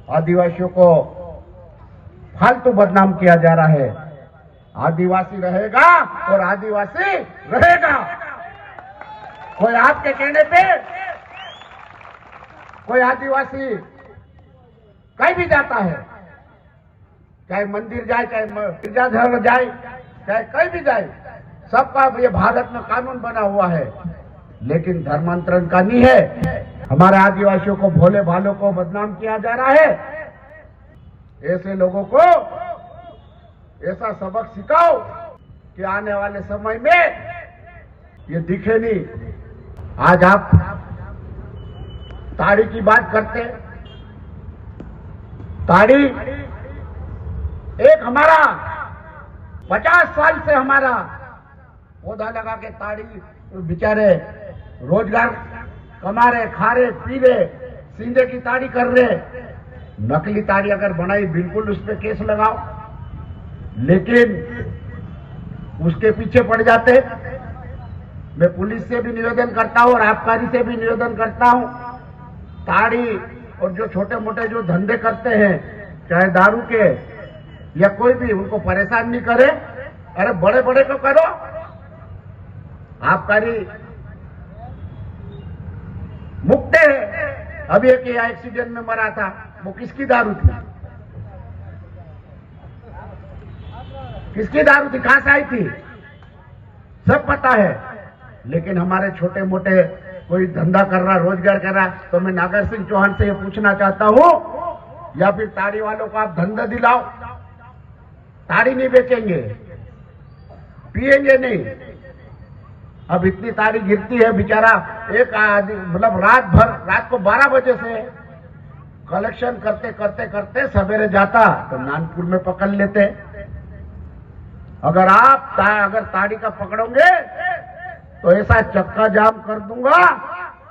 आदिवासियों को फालतू बदनाम किया जा रहा है। आदिवासी रहेगा और आदिवासी रहेगा। कोई आपके कहने पे कोई आदिवासी कहीं भी जाता है, चाहे मंदिर जाए, चाहे गिरजाघर जाए, चाहे कहीं भी जाए, सबका ये भारत में कानून बना हुआ है, लेकिन धर्मांतरण का नहीं है। हमारे आदिवासियों को, भोले भालों को बदनाम किया जा रहा है। ऐसे लोगों को ऐसा सबक सिखाओ कि आने वाले समय में ये दिखे नहीं। आज आप ताड़ी की बात करते, ताड़ी एक हमारा 50 साल से हमारा पौधा लगा के ताड़ी बेचारे रोजगार कमा रहे, खा रहे, पी रहे, सींधे की ताड़ी कर रहे। नकली ताड़ी अगर बनाई बिल्कुल उस पर केस लगाओ, लेकिन उसके पीछे पड़ जाते। मैं पुलिस से भी निवेदन करता हूं और आबकारी से भी निवेदन करता हूं, ताड़ी और जो छोटे मोटे जो धंधे करते हैं, चाहे दारू के या कोई भी, उनको परेशान नहीं करे। अरे बड़े बड़े को करो। आबकारी मुक्त है। अभी एक एक्सीडेंट में मरा था, वो किसकी दारू थी? किसकी दारू थी? कहां से आई थी? सब पता है। लेकिन हमारे छोटे मोटे कोई धंधा कर रहा, रोजगार कर रहा, तो मैं नागर सिंह चौहान से ये पूछना चाहता हूं, या फिर ताड़ी वालों को आप धंधा दिलाओ। ताड़ी नहीं बेचेंगे, पिएंगे नहीं। अब इतनी ताड़ी गिरती है, बेचारा एक मतलब रात को 12 बजे से कलेक्शन करते करते करते सवेरे जाता तो नानपुर में पकड़ लेते। अगर आप अगर ताड़ी का पकड़ोगे तो ऐसा चक्का जाम कर दूंगा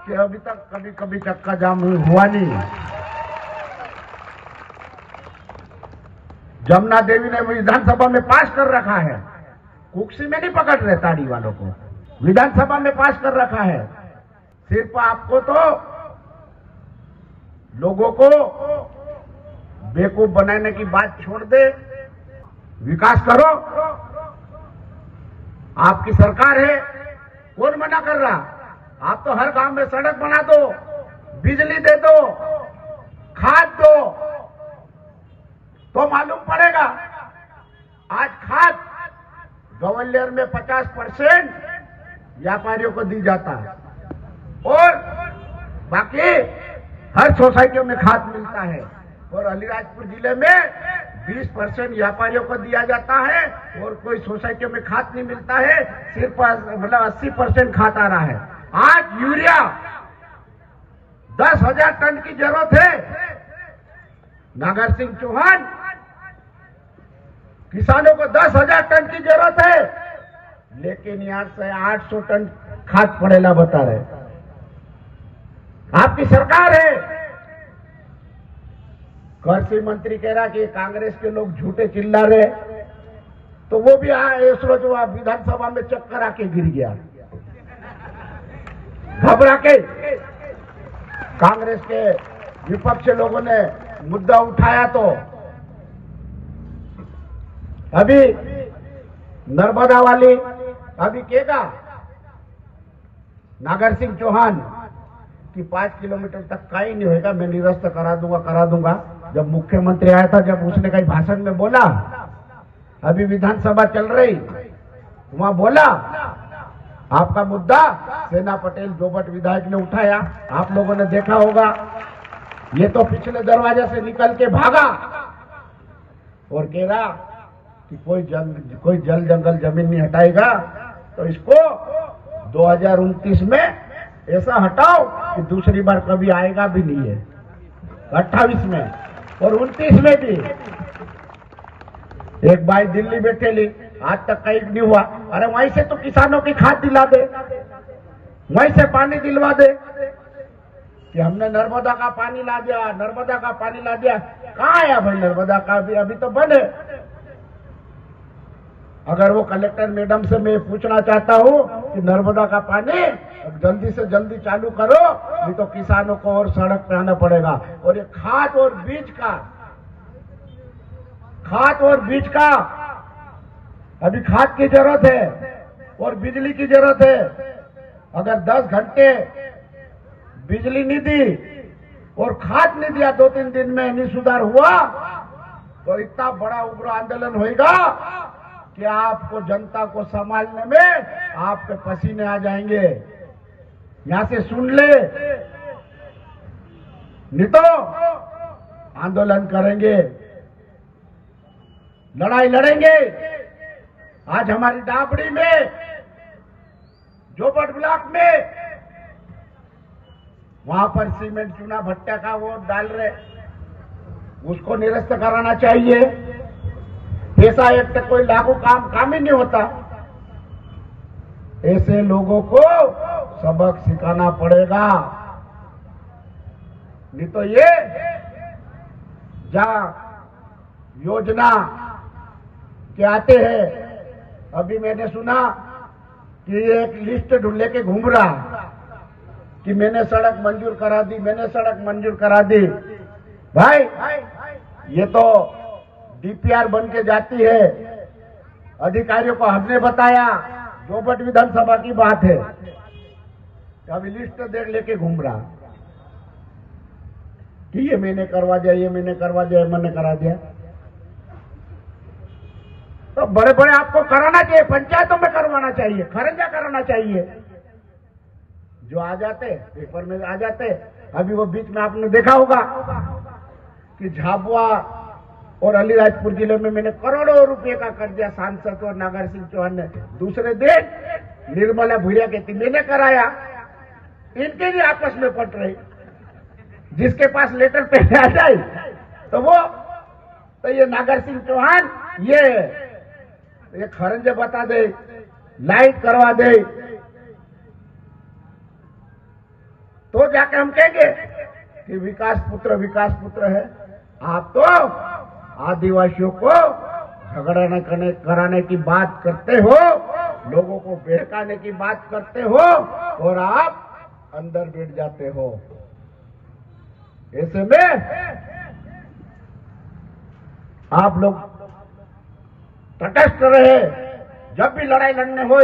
कि अभी तक कभी चक्का जाम हुआ नहीं। जमुना देवी ने विधानसभा में पास कर रखा है, कुर्सी में नहीं पकड़ रहे ताड़ी वालों को, विधानसभा में पास कर रखा है। सिर्फ आपको तो लोगों को बेवकूफ बनाने की बात छोड़ दे, विकास करो। आपकी सरकार है, कौन मना कर रहा? आप तो हर गांव में सड़क बना दो, बिजली दे दो, खाद दो, तो मालूम पड़ेगा। आज खाद ग्वालियर में 50% व्यापारियों को दी जाता है और बाकी हर सोसाइटियों में खाद मिलता है, और अलीराजपुर जिले में 20% व्यापारियों को दिया जाता है और कोई सोसाइटियों में खाद नहीं मिलता है। सिर्फ मतलब 80% खाद आ रहा है। आज यूरिया 10,000 टन की जरूरत है। नागर सिंह चौहान, किसानों को 10,000 टन की जरूरत है, लेकिन यहां से 800 टन खाद पड़ेला बता रहे। आपकी सरकार है। कृषि मंत्री कह रहा कि कांग्रेस के लोग झूठे चिल्ला रहे, तो वो भी इस रोज विधानसभा में चक्कर आके गिर गया, घबरा के। कांग्रेस के विपक्ष लोगों ने मुद्दा उठाया तो अभी नर्मदा वाली अभी कहेगा नागर सिंह चौहान कि 5 किलोमीटर तक का ही नहीं होगा, मैं निरस्त करा दूंगा। जब मुख्यमंत्री आया था, जब उसने कहीं भाषण में बोला, अभी विधानसभा चल रही, वहां बोला आपका मुद्दा सेना पटेल जोबट विधायक ने उठाया, आप लोगों ने देखा होगा। ये तो पिछले दरवाजे से निकल के भागा और कह रहा कि कोई जल जंगल जमीन नहीं हटाएगा, तो इसको 2029 में ऐसा हटाओ कि दूसरी बार कभी आएगा भी नहीं है। 28 में और 29 में भी। एक भाई दिल्ली बैठे ली, आज तक कहीं नहीं हुआ। अरे वहीं से तो किसानों की खाद दिला दे, वहीं से पानी दिलवा दे कि हमने नर्मदा का पानी ला दिया। कहाँ आया भाई नर्मदा का? अभी तो बंद है। अगर वो कलेक्टर मैडम से मैं पूछना चाहता हूं कि नर्मदा का पानी अब जल्दी से जल्दी चालू करो, नहीं तो किसानों को और सड़क पे आना पड़ेगा। और ये खाद और बीज का अभी खाद की जरूरत है और बिजली की जरूरत है। अगर 10 घंटे बिजली नहीं दी और खाद नहीं दिया, 2-3 दिन में नहीं सुधार हुआ, तो इतना बड़ा उग्र आंदोलन होगा कि आपको जनता को संभालने में आपके पसीने आ जाएंगे। यहां से सुन ले, नहीं तो आंदोलन करेंगे, लड़ाई लड़ेंगे। आज हमारी डाबड़ी में, जोबट ब्लॉक में, वहां पर सीमेंट चूना भट्टा का वो डाल रहे, उसको निरस्त कराना चाहिए। पैसा एक्ट कोई लागू काम ही नहीं होता। ऐसे लोगों को सबक सिखाना पड़ेगा, नहीं तो ये जहां योजना के आते हैं, अभी मैंने सुना कि एक लिस्ट ढूंढ के घूम रहा कि मैंने सड़क मंजूर करा दी, मैंने सड़क मंजूर करा दी। भाई ये तो डीपीआर बन के जाती है। अधिकारियों को हमने बताया, जोबट विधानसभा की बात है, अभी लिस्ट देख लेके घूम रहा कि ये मैंने करवा दिया, ये मैंने करवा दिया, मैंने करा दिया। तो बड़े बड़े आपको कराना चाहिए, पंचायतों में करवाना चाहिए, खरंजा कराना चाहिए। जो आ जाते पेपर में आ जाते, अभी वो बीच में आपने देखा होगा कि झाबुआ और अलीराजपुर जिले में मैंने करोड़ों रुपए का कर दिया, सांसद और नागर सिंह चौहान ने। दूसरे दिन निर्मला भूरिया कहती मैंने कराया। इनके भी आपस में पट रही, जिसके पास लेटर पहले आ जाए तो वो, तो ये नागर सिंह चौहान ये खरंजे बता दे, लाइट करवा दे, तो जाके हम कहेंगे कि विकास पुत्र है। आप तो आदिवासियों को झगड़ा कराने की बात करते हो, लोगों को बहकाने की बात करते हो, और आप अंदर बैठ जाते हो। ऐसे में आप लोग तटस्थ रहे। जब भी लड़ाई लड़ने हो,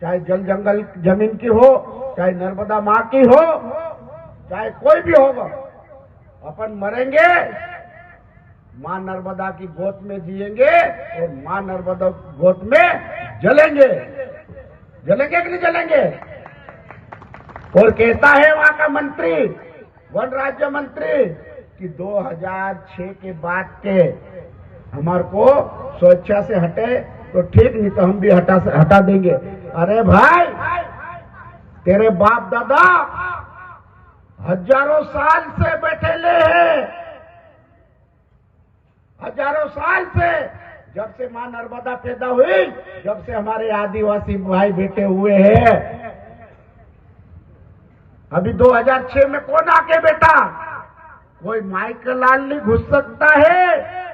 चाहे जल जंगल जमीन की हो, चाहे नर्मदा माँ की हो, चाहे कोई भी होगा, अपन मरेंगे मां नर्मदा की गोद में जिएंगे और मां नर्मदा गोद में जलेंगे। जलेंगे कि नहीं जलेंगे? और कहता है वहां का मंत्री, वन राज्य मंत्री, कि 2006 के बाद के हमारे को स्वेच्छा से हटे तो ठीक, नहीं तो हम भी हटा देंगे। अरे भाई, तेरे बाप दादा हजारों साल से बैठे ले हैं, हजारों साल से, जब से मां नर्मदा पैदा हुई, जब से हमारे आदिवासी भाई बैठे हुए हैं। अभी 2006 में कौन आके बैठा? कोई माइकल लाल नहीं घुस सकता है।